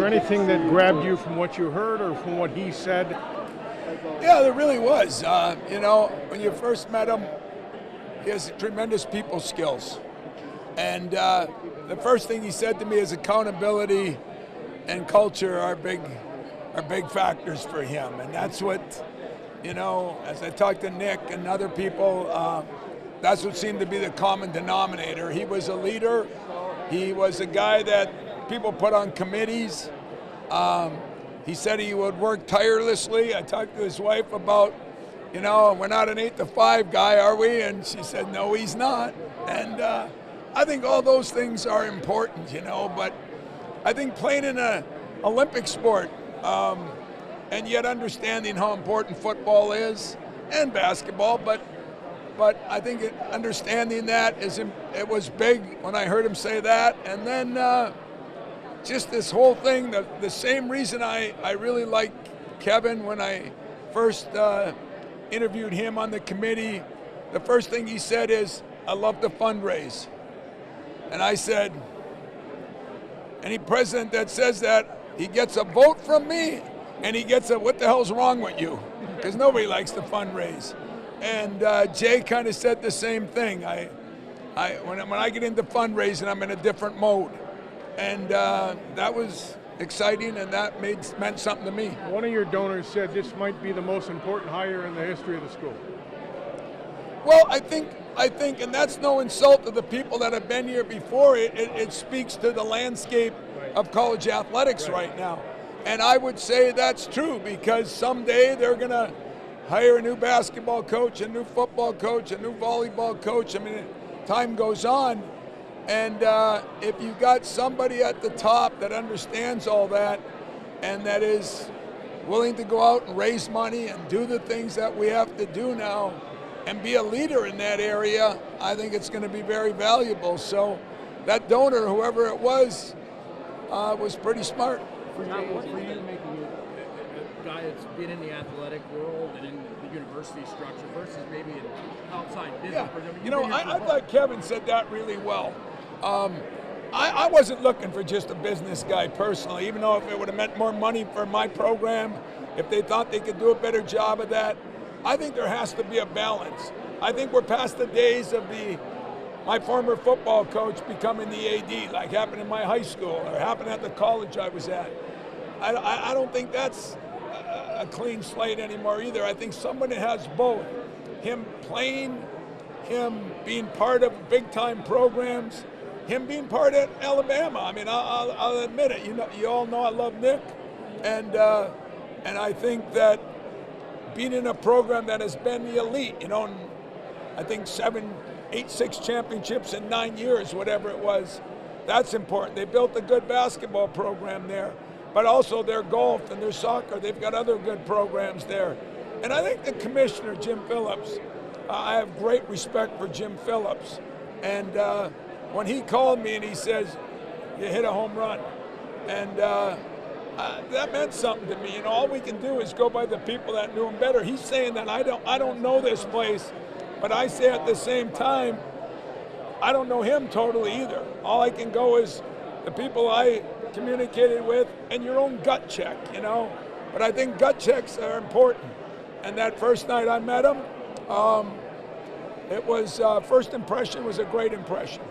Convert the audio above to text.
anything that grabbed you from what you heard or from what he said? Yeah, there really was. When you first met him, he has tremendous people skills. And the first thing he said to me is accountability and culture are big factors for him. And that's what, as I talked to Nick and other people, that's what seemed to be the common denominator. He was a leader. He was a guy that people put on committees. He said he would work tirelessly. I talked to his wife about, we're not an 8 to 5 guy, are we? And she said, no, he's not. And I think all those things are important, but I think playing in an Olympic sport and yet understanding how important football is and basketball, but I think understanding that it was big when I heard him say that. And then just this whole thing, the same reason I really liked Kevin when I first interviewed him on the committee, the first thing he said is, I love to fundraise. And I said, any president that says that, he gets a vote from me and he gets a, what the hell's wrong with you? Because nobody likes to fundraise. And Jay kind of said the same thing. When I get into fundraising, I'm in a different mode. And that was exciting, and that meant something to me. One of your donors said this might be the most important hire in the history of the school. Well, I think, and that's no insult to the people that have been here before. It speaks to the landscape of college athletics right now. And I would say that's true, because someday they're going to hire a new basketball coach, a new football coach, a new volleyball coach. I mean, time goes on. And if you got somebody at the top that understands all that and that is willing to go out and raise money and do the things that we have to do now and be a leader in that area, I think it's going to be very valuable. So that donor, whoever it was pretty smart. For you making a guy that's been in the athletic world and in the university structure versus maybe an outside business. Yeah. I thought Kevin said that really well. I wasn't looking for just a business guy personally, even though if it would have meant more money for my program, if they thought they could do a better job of that. I think there has to be a balance. I think we're past the days of my former football coach becoming the AD, like happened in my high school or happened at the college I was at. I don't think that's a clean slate anymore either. I think somebody has both. Him playing, him being part of big-time programs, him being part of Alabama. I mean, I'll admit it. You all know I love Nick, and I think that being in a program that has been the elite, I think 6 championships in 9 years, whatever it was, that's important. They built a good basketball program there, but also their golf and their soccer. They've got other good programs there. And I think the commissioner, Jim Phillips, I have great respect for Jim Phillips. And when he called me and he says, you hit a home run. And that meant something to me. All we can do is go by the people that knew him better. He's saying that I don't know this place, but I say at the same time, I don't know him totally either. All I can go is the people I communicated with and your own gut check, But I think gut checks are important. And that first night I met him, first impression was a great impression.